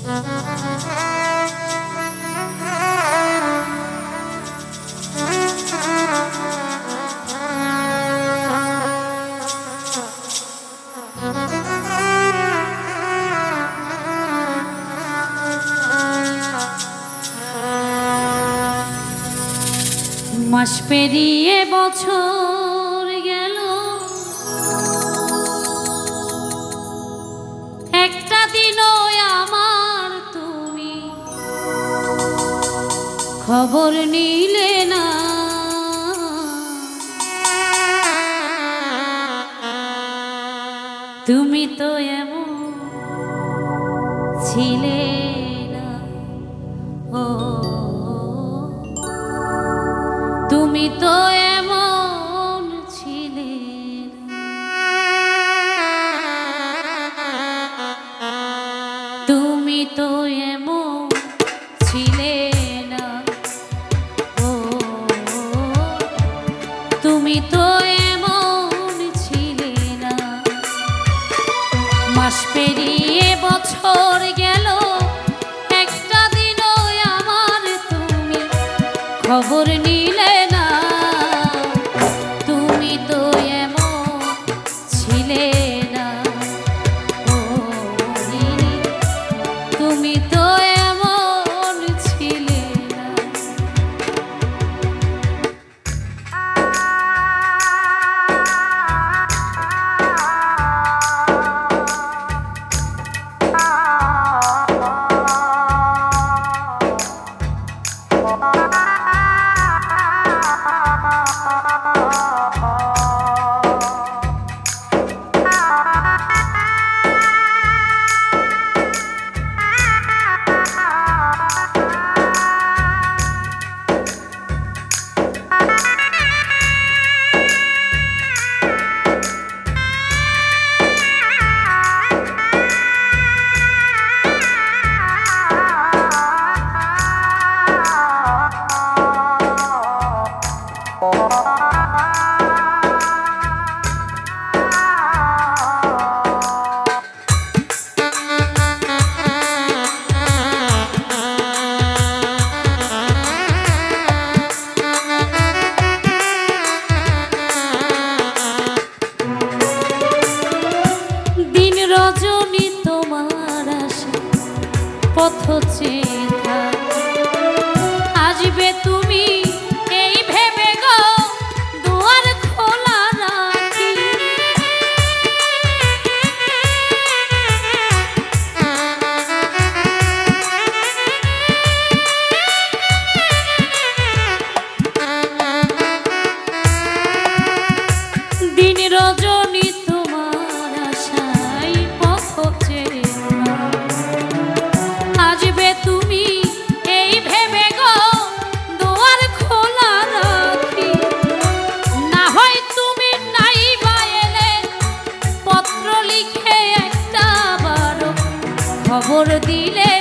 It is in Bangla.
মাস পেরিয়ে বছর গেল, একটা দিনও আমার তুমি খবর নিলে না। তুমি তো এমন ছিলে না, ও তুমি তো এমন ছিলে না, তুমি তো এমন ছিলে না, ও তুমি তো এমন ছিলে না। মাস পেরিয়ে বছর গেল, একটা দিনও আমার তুমি খবর নিলে না। তুমি তো এমন ছিলে না, ও তুমি তো এমন ছিলে না। রজনী তোমার আশা পথ চেয়ে আসবে তুমি এই ভেবে গো দুয়ার খোলা রাখি। দিন রজনী আসবে তুমি এই ভেবে গো দুয়ার খোলা রাখি। না হয় তুমি নাই বাইলে পত্র লিখে একটা বারো খবর দিলে